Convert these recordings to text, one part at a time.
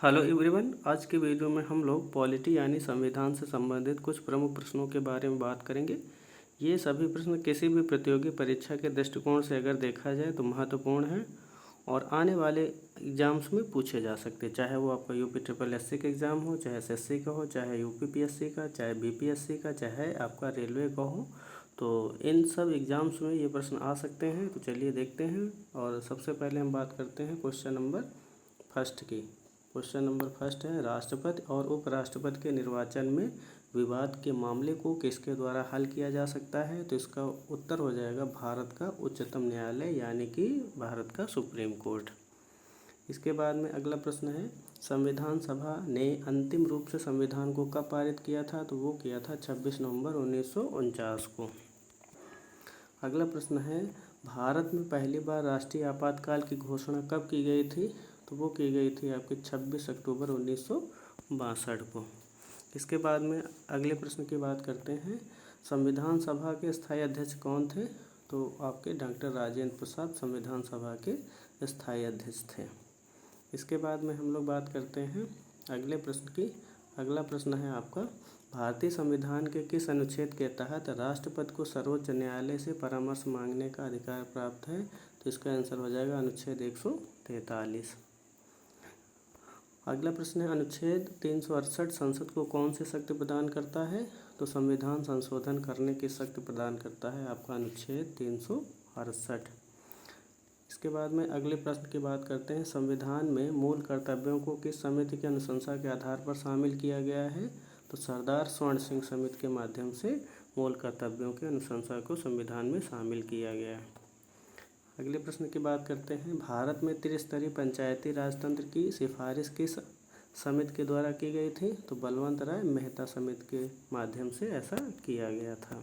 Hello everyone. आज के video में हम लोग पॉलिटी यानी संविधान से संबंधित कुछ प्रमुख प्रश्नों के बारे में बात करेंगे। ये सभी प्रश्न किसी भी प्रतियोगी परीक्षा के दृष्टिकोण से अगर देखा जाए तो महत्वपूर्ण है और आने वाले एग्जाम्स में पूछे जा सकते हैं, चाहे वो आपका यूपी ट्रिपल एससी का एग्ज़ाम हो, चाहे एसएससी का हो, चाहे यूपीपीएससी का, चाहे बीपीएससी का, चाहे आपका रेलवे का हो। तो इन सब एग्ज़ाम्स में ये प्रश्न आ सकते हैं। तो चलिए देखते हैं। और सबसे पहले हम बात करते हैं क्वेश्चन नंबर फर्स्ट की। क्वेश्चन नंबर फर्स्ट है, राष्ट्रपति और उपराष्ट्रपति के निर्वाचन में विवाद के मामले को किसके द्वारा हल किया जा सकता है? तो इसका उत्तर हो जाएगा भारत का उच्चतम न्यायालय यानी कि भारत का सुप्रीम कोर्ट। इसके बाद में अगला प्रश्न है, संविधान सभा ने अंतिम रूप से संविधान को कब पारित किया था? तो वो किया था 26 नवंबर 1949 को। अगला प्रश्न है, भारत में पहली बार राष्ट्रीय आपातकाल की घोषणा कब की गई थी? तो वो की गई थी आपकी 26 अक्टूबर 1962 को। इसके बाद में अगले प्रश्न की बात करते हैं, संविधान सभा के स्थायी अध्यक्ष कौन थे? तो आपके डॉक्टर राजेंद्र प्रसाद संविधान सभा के स्थायी अध्यक्ष थे। इसके बाद में हम लोग बात करते हैं अगले प्रश्न की। अगला प्रश्न है आपका, भारतीय संविधान के किस अनुच्छेद के तहत राष्ट्रपति को सर्वोच्च न्यायालय से परामर्श मांगने का अधिकार प्राप्त है? तो इसका आंसर हो जाएगा अनुच्छेद 143। अगला प्रश्न है, अनुच्छेद 368 संसद को कौन सी शक्ति प्रदान करता है? तो संविधान संशोधन करने की शक्ति प्रदान करता है आपका अनुच्छेद 368। इसके बाद में अगले प्रश्न की बात करते हैं, संविधान में मूल कर्तव्यों को किस समिति की अनुशंसा के आधार पर शामिल किया गया है? तो सरदार स्वर्ण सिंह समिति के माध्यम से मूल कर्तव्यों के अनुशंसा को संविधान में शामिल किया गया है। अगले प्रश्न की बात करते हैं, भारत में त्रिस्तरीय पंचायती राजतंत्र की सिफारिश किस समिति के द्वारा की गई थी? तो बलवंत राय मेहता समिति के माध्यम से ऐसा किया गया था।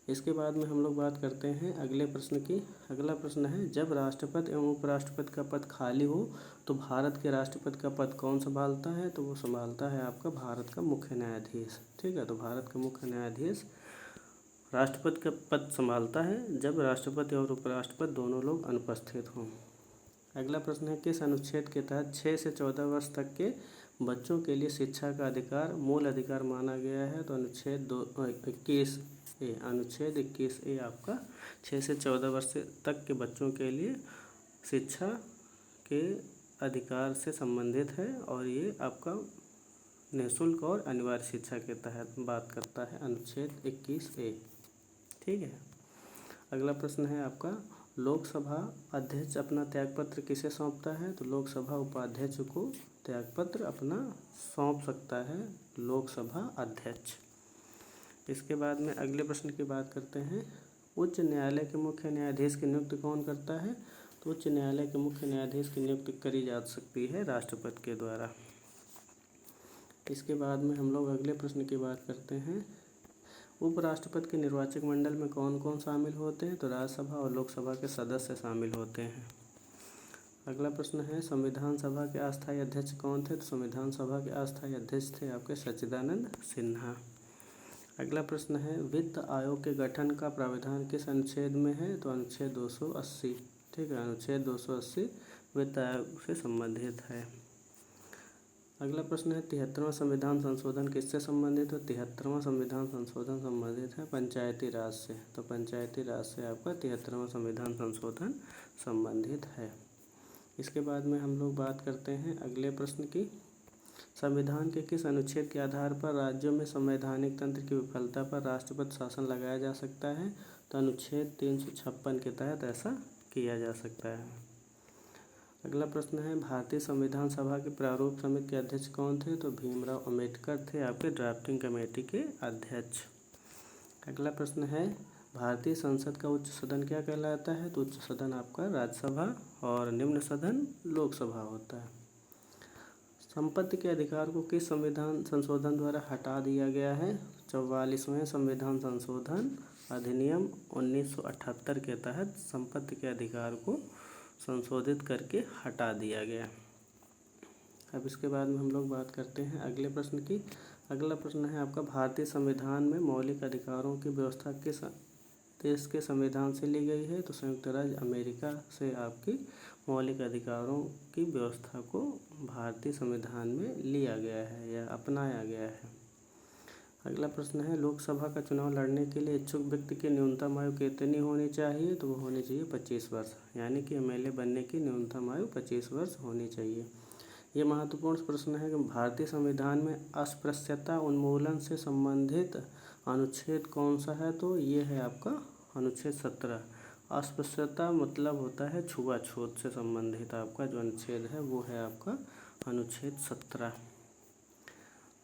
इसके बाद में हम लोग बात करते हैं अगले प्रश्न की। अगला प्रश्न है, जब राष्ट्रपति एवं उपराष्ट्रपति का पद खाली हो तो भारत के राष्ट्रपति का पद कौन संभालता है? तो वो संभालता है आपका भारत का मुख्य न्यायाधीश। ठीक है, तो भारत का मुख्य न्यायाधीश राष्ट्रपति का पद संभालता है जब राष्ट्रपति और उपराष्ट्रपति दोनों लोग अनुपस्थित हों। अगला प्रश्न है, किस अनुच्छेद के तहत 6 से 14 वर्ष तक के बच्चों के लिए शिक्षा का अधिकार मूल अधिकार माना गया है? तो अनुच्छेद 21A। अनुच्छेद 21A आपका 6 से 14 वर्ष तक के बच्चों के लिए शिक्षा के अधिकार से संबंधित है और ये आपका निःशुल्क और अनिवार्य शिक्षा के तहत बात करता है अनुच्छेद 21A। ठीक है। अगला प्रश्न है आपका, लोकसभा अध्यक्ष अपना त्यागपत्र किसे सौंपता है? तो लोकसभा उपाध्यक्ष को त्यागपत्र अपना सौंप सकता है लोकसभा अध्यक्ष। इसके बाद में अगले प्रश्न की बात करते हैं, उच्च न्यायालय के मुख्य न्यायाधीश की नियुक्ति कौन करता है? तो उच्च न्यायालय के मुख्य न्यायाधीश की नियुक्ति करी जा सकती है राष्ट्रपति के द्वारा। इसके बाद में हम लोग अगले प्रश्न की बात करते हैं, उपराष्ट्रपति के निर्वाचक मंडल में कौन कौन शामिल होते हैं? तो राज्यसभा और लोकसभा के सदस्य शामिल होते हैं। अगला प्रश्न है, संविधान सभा के अस्थायी अध्यक्ष कौन थे? तो संविधान सभा के अस्थायी अध्यक्ष थे आपके सच्चिदानंद सिन्हा। अगला प्रश्न है, वित्त आयोग के गठन का प्रावधान किस अनुच्छेद में है? तो अनुच्छेद 280। ठीक है, अनुच्छेद 280 वित्त आयोग से संबंधित है। अगला प्रश्न है, 73वां संविधान संशोधन किससे संबंधित है? 73वां संविधान संशोधन संबंधित है पंचायती राज से। तो पंचायती राज से आपका 73वां संविधान संशोधन संबंधित है। इसके बाद में हम लोग बात करते हैं अगले प्रश्न की, संविधान के किस अनुच्छेद के आधार पर राज्यों में संवैधानिक तंत्र की विफलता पर राष्ट्रपति शासन लगाया जा सकता है? तो अनुच्छेद 356 के तहत ऐसा किया जा सकता है। अगला प्रश्न है, भारतीय संविधान सभा के प्रारूप समिति के अध्यक्ष कौन थे? तो भीमराव अंबेडकर थे आपके ड्राफ्टिंग कमेटी के अध्यक्ष। अगला प्रश्न है, भारतीय संसद का उच्च सदन क्या कहलाता है? तो उच्च सदन आपका राज्यसभा और निम्न सदन लोकसभा होता है। संपत्ति के अधिकार को किस संविधान संशोधन द्वारा हटा दिया गया है? 44वें संविधान संशोधन अधिनियम 1978 के तहत संपत्ति के अधिकार को संशोधित करके हटा दिया गया। अब इसके बाद में हम लोग बात करते हैं अगले प्रश्न की। अगला प्रश्न है आपका, भारतीय संविधान में मौलिक अधिकारों की व्यवस्था किस देश के संविधान से ली गई है? तो संयुक्त राज्य अमेरिका से आपकी मौलिक अधिकारों की व्यवस्था को भारतीय संविधान में लिया गया है या अपनाया गया है। अगला प्रश्न है, लोकसभा का चुनाव लड़ने के लिए इच्छुक व्यक्ति की न्यूनतम आयु कितनी होनी चाहिए? तो वो होनी चाहिए 25 वर्ष, यानी कि एमएलए बनने की न्यूनतम आयु 25 वर्ष होनी चाहिए। ये महत्वपूर्ण प्रश्न है कि भारतीय संविधान में अस्पृश्यता उन्मूलन से संबंधित अनुच्छेद कौन सा है? तो ये है आपका अनुच्छेद 17। अस्पृश्यता मतलब होता है छुआछूत से संबंधित आपका जो अनुच्छेद है वो है आपका अनुच्छेद 17।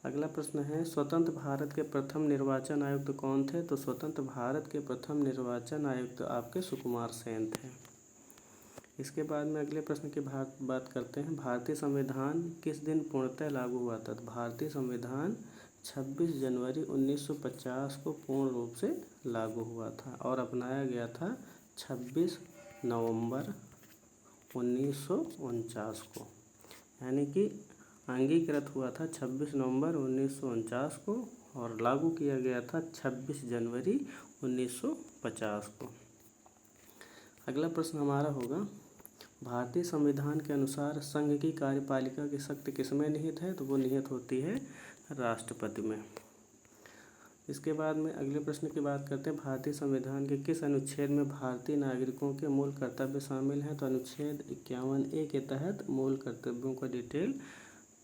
अगला प्रश्न है, स्वतंत्र भारत के प्रथम निर्वाचन आयुक्त कौन थे? तो स्वतंत्र भारत के प्रथम निर्वाचन आयुक्त आपके सुकुमार सेन थे। इसके बाद में अगले प्रश्न की बात करते हैं, भारतीय संविधान किस दिन पूर्णतः लागू हुआ था? तो भारतीय संविधान 26 जनवरी 1950 को पूर्ण रूप से लागू हुआ था और अपनाया गया था 26 नवंबर 1949 को, यानी कि अंगीकृत हुआ था 26 नवंबर 1949 को और लागू किया गया था 26 जनवरी 1950 को। अगला प्रश्न हमारा होगा, भारतीय संविधान के अनुसार संघ की कार्यपालिका की शक्ति किसमें निहित है? तो वो निहित होती है राष्ट्रपति में। इसके बाद में अगले प्रश्न की बात करते हैं, भारतीय संविधान के किस अनुच्छेद में भारतीय नागरिकों के मूल कर्तव्य शामिल हैं? तो अनुच्छेद 51A के तहत मूल कर्तव्यों का डिटेल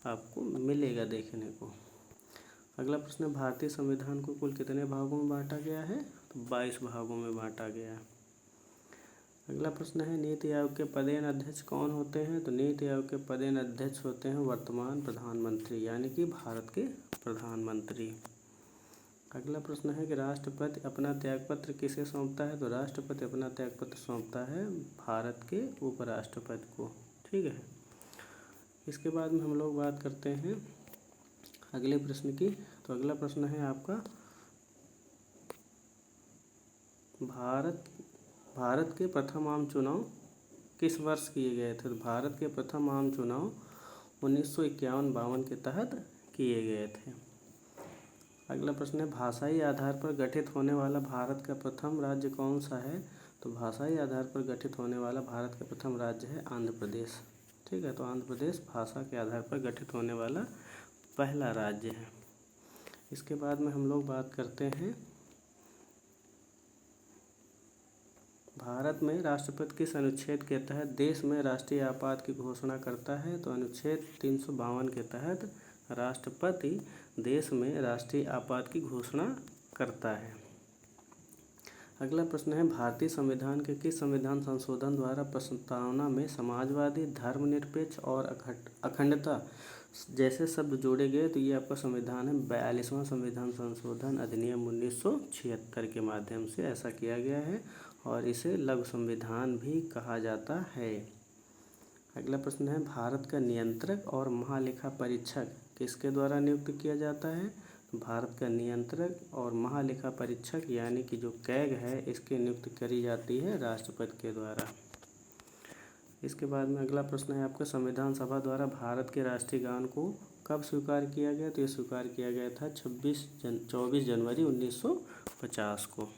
आपको मिलेगा देखने को। अगला प्रश्न, भारतीय संविधान को कुल कितने भागों में बांटा गया है? तो 22 भागों में बांटा गया है। अगला प्रश्न है, नीति आयोग के पदेन अध्यक्ष कौन होते हैं? तो नीति आयोग के पदेन अध्यक्ष होते हैं वर्तमान प्रधानमंत्री, यानी कि भारत के प्रधानमंत्री। अगला प्रश्न है कि राष्ट्रपति अपना त्यागपत्र किसे सौंपता है? तो राष्ट्रपति अपना त्यागपत्र सौंपता है भारत के उपराष्ट्रपति को। ठीक है। इसके बाद में हम लोग बात करते हैं अगले प्रश्न की। तो अगला प्रश्न है आपका, भारत के प्रथम आम चुनाव किस वर्ष किए गए थे? तो भारत के प्रथम आम चुनाव 1951-52 के तहत किए गए थे। अगला प्रश्न है, भाषाई आधार पर गठित होने वाला भारत का प्रथम राज्य कौन सा है? तो भाषाई आधार पर गठित होने वाला भारत का प्रथम राज्य है आंध्र प्रदेश। ठीक है, तो आंध्र प्रदेश भाषा के आधार पर गठित होने वाला पहला राज्य है। इसके बाद में हम लोग बात करते हैं, भारत में राष्ट्रपति किस अनुच्छेद के तहत देश में राष्ट्रीय आपात की घोषणा करता है? तो अनुच्छेद 352 के तहत राष्ट्रपति देश में राष्ट्रीय आपात की घोषणा करता है। अगला प्रश्न है, भारतीय संविधान के किस संविधान संशोधन द्वारा प्रस्तावना में समाजवादी, धर्मनिरपेक्ष और अखंडता जैसे शब्द जोड़े गए? तो ये आपका संविधान है 42वां संविधान संशोधन अधिनियम 1976 के माध्यम से ऐसा किया गया है और इसे लघु संविधान भी कहा जाता है। अगला प्रश्न है, भारत का नियंत्रक और महालेखा परीक्षक किसके द्वारा नियुक्त किया जाता है? भारत का नियंत्रक और महालेखा परीक्षक यानी कि जो कैग है इसकी नियुक्ति करी जाती है राष्ट्रपति के द्वारा। इसके बाद में अगला प्रश्न है आपका, संविधान सभा द्वारा भारत के राष्ट्रीय गान को कब स्वीकार किया गया? तो ये स्वीकार किया गया था 24 जनवरी 1950 को।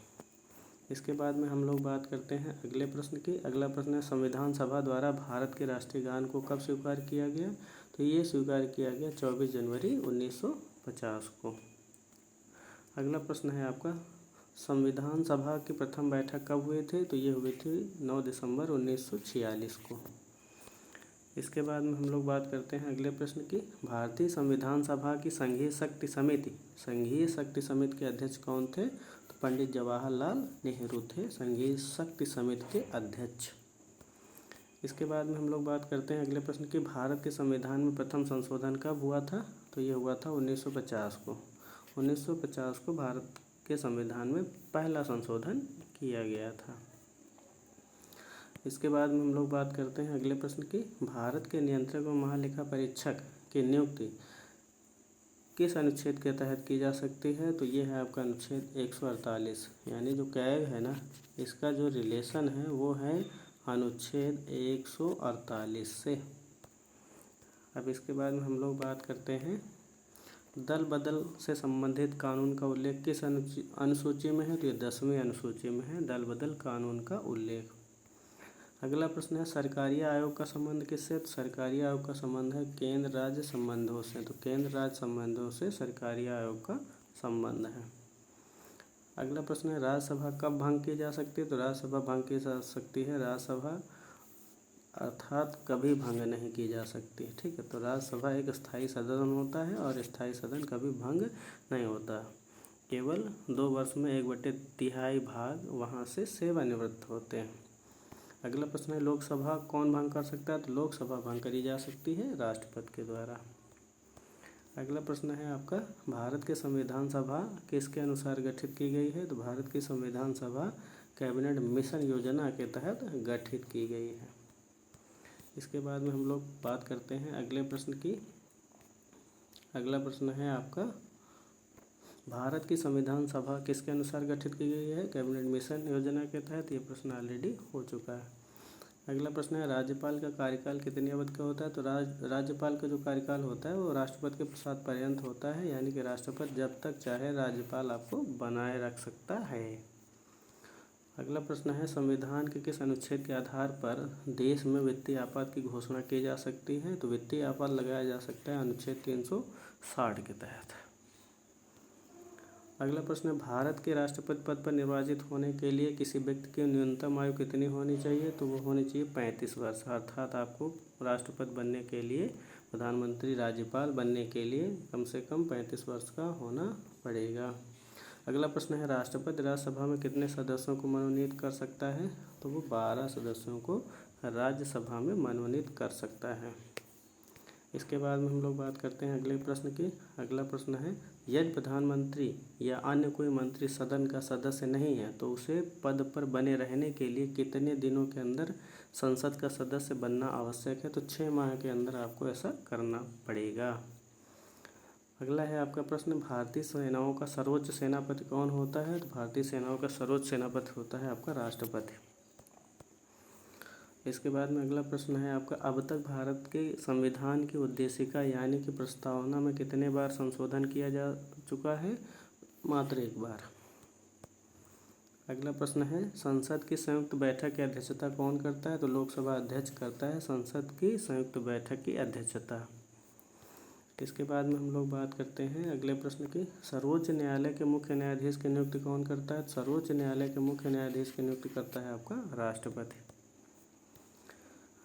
इसके बाद में हम लोग बात करते हैं अगले प्रश्न की। अगला प्रश्न है, संविधान सभा द्वारा भारत के राष्ट्रीय गान को कब स्वीकार किया गया? तो ये स्वीकार किया गया 24 जनवरी 1950 को। अगला प्रश्न है आपका, संविधान सभा की प्रथम बैठक कब हुई थी? तो ये हुई थी 9 दिसंबर 1946 को। इसके बाद में हम लोग बात करते हैं अगले प्रश्न की। भारतीय संविधान सभा की संघीय शक्ति समिति के अध्यक्ष कौन थे? तो पंडित जवाहरलाल नेहरू थे संघीय शक्ति समिति के अध्यक्ष। इसके बाद में हम लोग बात करते हैं अगले प्रश्न की, भारत के संविधान में प्रथम संशोधन कब हुआ था? तो ये हुआ था 1950 को। 1950 को भारत के संविधान में पहला संशोधन किया गया था। इसके बाद में हम लोग बात करते हैं अगले प्रश्न की, भारत के नियंत्रक व महालेखा परीक्षक की नियुक्ति किस अनुच्छेद के तहत की जा सकती है? तो ये है आपका अनुच्छेद 148, यानी जो कैग है ना इसका जो रिलेशन है वो है अनुच्छेद 148 से। अब इसके बाद में हम लोग बात करते हैं दल बदल से संबंधित कानून का उल्लेख किस अनुसूची में है? तो ये 10वीं अनुसूची में है दल बदल कानून का उल्लेख। अगला प्रश्न है सरकारी आयोग का संबंध किससे? तो सरकारी आयोग का संबंध है केंद्र राज्य संबंधों से। तो केंद्र राज्य संबंधों से सरकारी आयोग का संबंध है। अगला प्रश्न है राज्यसभा कब भंग की जा सकती है? तो राज्यसभा भंग की जा सकती है राज्यसभा अर्थात कभी भंग नहीं की जा सकती। ठीक है, तो राज्यसभा एक स्थायी सदन होता है और स्थायी सदन कभी भंग नहीं होता। केवल 2 वर्ष में 1/3 भाग वहाँ से सेवानिवृत्त होते हैं। अगला प्रश्न है लोकसभा कौन भंग कर सकता है? तो लोकसभा भंग करी जा सकती है राष्ट्रपति के द्वारा। अगला प्रश्न है आपका भारत के संविधान सभा किसके अनुसार गठित की गई है? तो भारत की संविधान सभा कैबिनेट मिशन योजना के तहत गठित की गई है। इसके बाद में हम लोग बात करते हैं अगले प्रश्न की। अगला प्रश्न है आपका भारत की संविधान सभा किसके अनुसार गठित की गई है? कैबिनेट मिशन योजना के तहत। ये प्रश्न ऑलरेडी हो चुका है। अगला प्रश्न है राज्यपाल का कार्यकाल कितनी अवधि का होता है? तो राज्यपाल का जो कार्यकाल होता है वो राष्ट्रपति के प्रसाद पर्यंत होता है, यानी कि राष्ट्रपति जब तक चाहे राज्यपाल आपको बनाए रख सकता है। अगला प्रश्न है संविधान के किस अनुच्छेद के आधार पर देश में वित्तीय आपात की घोषणा की जा सकती है? तो वित्तीय आपात लगाया जा सकता है अनुच्छेद 360 के तहत। अगला प्रश्न है भारत के राष्ट्रपति पद पर निर्वाचित होने के लिए किसी व्यक्ति की न्यूनतम आयु कितनी होनी चाहिए? तो वो होनी चाहिए 35 वर्ष। अर्थात आपको राष्ट्रपति बनने के लिए, प्रधानमंत्री, राज्यपाल बनने के लिए कम से कम 35 वर्ष का होना पड़ेगा। अगला प्रश्न है राष्ट्रपति राज्यसभा में कितने सदस्यों को मनोनीत कर सकता है? तो वो 12 सदस्यों को राज्यसभा में मनोनीत कर सकता है। इसके बाद में हम लोग बात करते हैं अगले प्रश्न की। अगला प्रश्न है यदि प्रधानमंत्री या अन्य कोई मंत्री सदन का सदस्य नहीं है तो उसे पद पर बने रहने के लिए कितने दिनों के अंदर संसद का सदस्य बनना आवश्यक है? तो 6 माह के अंदर आपको ऐसा करना पड़ेगा। अगला है आपका प्रश्न भारतीय सेनाओं का सर्वोच्च सेनापति कौन होता है? तो भारतीय सेनाओं का सर्वोच्च सेनापति होता है आपका राष्ट्रपति। इसके बाद में अगला प्रश्न है आपका अब तक भारत के संविधान की उद्देशिका यानी कि प्रस्तावना में कितने बार संशोधन किया जा चुका है? मात्र 1 बार। अगला प्रश्न है संसद की संयुक्त बैठक की अध्यक्षता कौन करता है? तो लोकसभा अध्यक्ष करता है संसद की संयुक्त बैठक की अध्यक्षता। इसके बाद में हम लोग बात करते हैं अगले प्रश्न की। सर्वोच्च न्यायालय के मुख्य न्यायाधीश की नियुक्ति कौन करता है? सर्वोच्च न्यायालय के मुख्य न्यायाधीश की नियुक्ति करता है आपका राष्ट्रपति।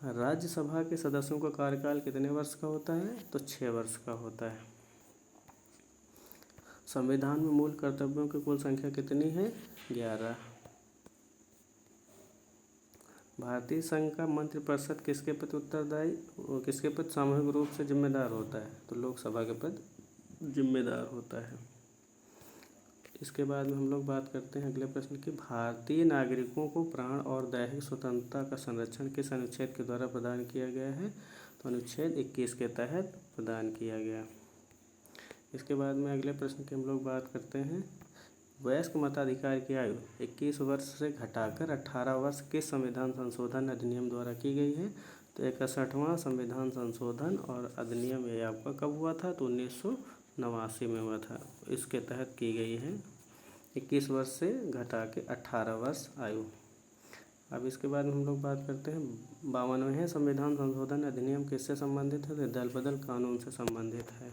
राज्यसभा के सदस्यों का कार्यकाल कितने वर्ष का होता है? तो 6 वर्ष का होता है। संविधान में मूल कर्तव्यों की कुल संख्या कितनी है? 11। भारतीय संघ का मंत्रिपरिषद किसके प्रति उत्तरदायी, किसके प्रति सामूहिक रूप से जिम्मेदार होता है? तो लोकसभा के प्रति जिम्मेदार होता है। इसके बाद में हम लोग बात करते हैं अगले प्रश्न की। भारतीय नागरिकों को प्राण और दैहिक स्वतंत्रता का संरक्षण किस अनुच्छेद के द्वारा प्रदान किया गया है? तो अनुच्छेद 21 के तहत प्रदान किया गया। इसके बाद में अगले प्रश्न की हम लोग बात करते हैं वयस्क मताधिकार की आयु 21 वर्ष से घटाकर 18 वर्ष किस संविधान संशोधन अधिनियम द्वारा की गई है? तो 61वां संविधान संशोधन और अधिनियम ये आपका कब हुआ था? तो 1989 में हुआ था। इसके तहत की गई है 21 वर्ष से घटा के 18 वर्ष आयु। अब इसके बाद हम लोग बात करते हैं 52वें संविधान संशोधन अधिनियम किससे संबंधित है? तो दल बदल कानून से संबंधित है।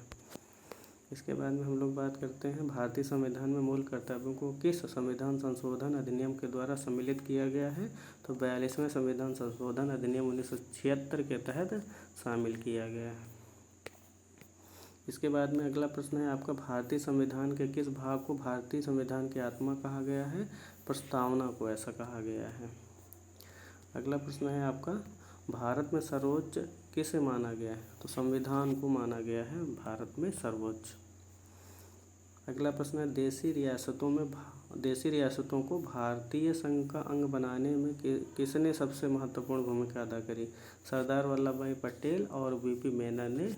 इसके बाद में हम लोग बात करते हैं भारतीय संविधान में मूल कर्तव्यों को किस संविधान संशोधन अधिनियम के द्वारा सम्मिलित किया गया है? तो 42वें संविधान संशोधन अधिनियम 1976 के तहत शामिल किया गया है। इसके बाद में अगला प्रश्न है आपका भारतीय संविधान के किस भाग को भारतीय संविधान की आत्मा कहा गया है? प्रस्तावना को ऐसा कहा गया है। अगला प्रश्न है आपका भारत में सर्वोच्च किसे माना गया है? तो संविधान को माना गया है भारत में सर्वोच्च। अगला प्रश्न है देशी रियासतों को भारतीय संघ का अंग बनाने में किसने सबसे महत्वपूर्ण भूमिका अदा करी? सरदार वल्लभ भाई पटेल और वीपी मेनन ने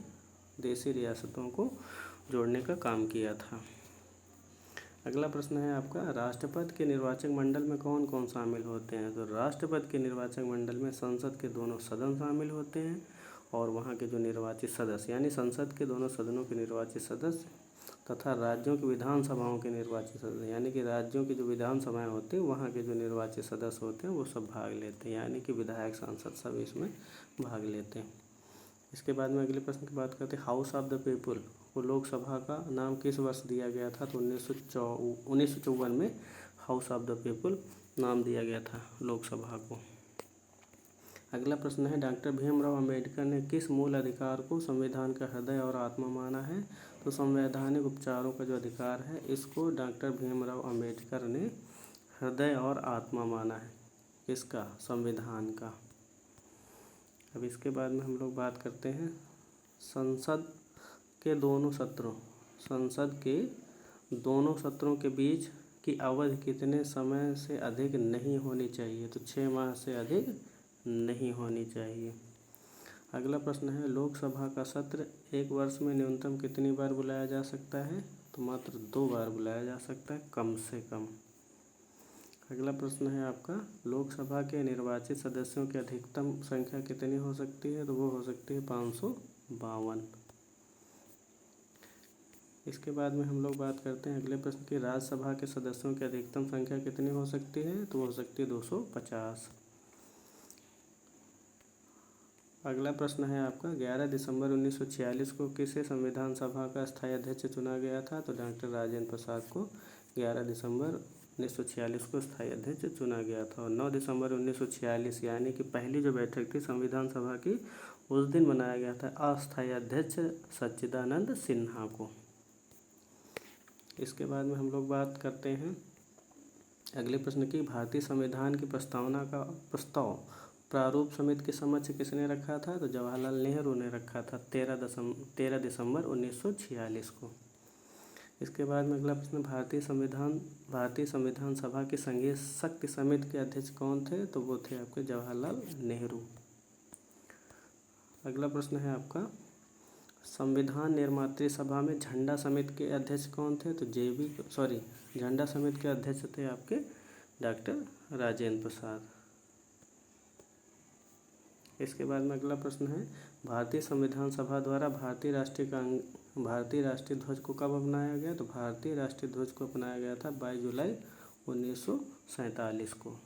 देशी रियासतों को जोड़ने का काम किया था। अगला प्रश्न है आपका राष्ट्रपति के निर्वाचक मंडल में कौन कौन शामिल होते हैं? तो राष्ट्रपति के निर्वाचक मंडल में संसद के दोनों सदन शामिल होते हैं और वहाँ के जो निर्वाचित सदस्य यानी संसद के दोनों सदनों के निर्वाचित सदस्य तथा राज्यों की विधानसभाओं के निर्वाचित सदस्य, यानी कि राज्यों की जो विधानसभाएं होती हैं वहाँ के जो निर्वाचित सदस्य होते हैं वो सब भाग लेते हैं, यानी कि विधायक सांसद सब इसमें भाग लेते हैं। इसके बाद में अगले प्रश्न की बात करते हैं, हाउस ऑफ द पीपुल को लोकसभा का नाम किस वर्ष दिया गया था? तो 1954 में हाउस ऑफ द पीपुल नाम दिया गया था लोकसभा को। अगला प्रश्न है, डॉक्टर भीमराव अंबेडकर ने किस मूल अधिकार को संविधान का हृदय और आत्मा माना है? तो संवैधानिक उपचारों का जो अधिकार है इसको डॉक्टर भीमराव अंबेडकर ने हृदय और आत्मा माना है। किसका? संविधान का। अब इसके बाद में हम लोग बात करते हैं संसद के दोनों सत्रों के बीच की अवधि कितने समय से अधिक नहीं होनी चाहिए? तो 6 माह से अधिक नहीं होनी चाहिए। अगला प्रश्न है, लोकसभा का सत्र एक वर्ष में न्यूनतम कितनी बार बुलाया जा सकता है? तो मात्र 2 बार बुलाया जा सकता है, कम से कम। अगला प्रश्न है आपका, लोकसभा के निर्वाचित सदस्यों की अधिकतम संख्या कितनी हो सकती है? तो वो हो सकती है 552। इसके बाद में हम लोग बात करते हैं अगले प्रश्न की, राज्यसभा के सदस्यों की अधिकतम संख्या कितनी हो सकती है? तो हो सकती है 250। अगला प्रश्न है आपका, 11 दिसंबर 1946 को किसे संविधान सभा का स्थायी अध्यक्ष चुना गया था? तो डॉक्टर राजेंद्र प्रसाद को 11 दिसंबर 1946 को स्थायी अध्यक्ष चुना गया था। और 9 दिसंबर 1946 यानी कि पहली जो बैठक थी संविधान सभा की, उस दिन बनाया गया था अस्थायी अध्यक्ष सच्चिदानंद सिन्हा को। इसके बाद में हम लोग बात करते हैं अगले प्रश्न की, भारतीय संविधान की प्रस्तावना का प्रस्ताव प्रारूप समिति के समक्ष किसने रखा था? तो जवाहरलाल नेहरू ने रखा था 13 दिसंबर 1946 को। इसके बाद में अगला प्रश्न, भारतीय संविधान सभा की संघीय शक्ति समिति के अध्यक्ष कौन थे? तो वो थे आपके जवाहरलाल नेहरू। अगला प्रश्न है आपका, संविधान निर्मात्री सभा में झंडा समिति के अध्यक्ष कौन थे? तो झंडा समिति के अध्यक्ष थे आपके डॉक्टर राजेंद्र प्रसाद। इसके बाद में अगला प्रश्न है, भारतीय संविधान सभा द्वारा भारतीय राष्ट्रीय ध्वज को कब अपनाया गया? तो भारतीय राष्ट्रीय ध्वज को अपनाया गया था 22 जुलाई 1947 को।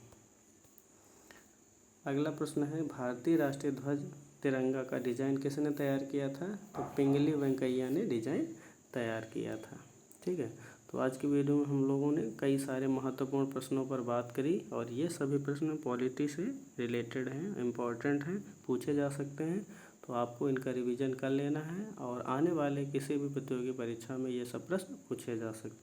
अगला प्रश्न है, भारतीय राष्ट्रीय ध्वज तिरंगा का डिज़ाइन किसने तैयार किया था? तो पिंगली वेंकैया ने डिज़ाइन तैयार किया था। ठीक है, तो आज की वीडियो में हम लोगों ने कई सारे महत्वपूर्ण प्रश्नों पर बात करी और ये सभी प्रश्न पॉलिटी से रिलेटेड हैं, इम्पॉर्टेंट हैं, पूछे जा सकते हैं। तो आपको इनका रिवीजन कर लेना है और आने वाले किसी भी प्रतियोगी परीक्षा में ये सब प्रश्न पूछे जा सकते हैं।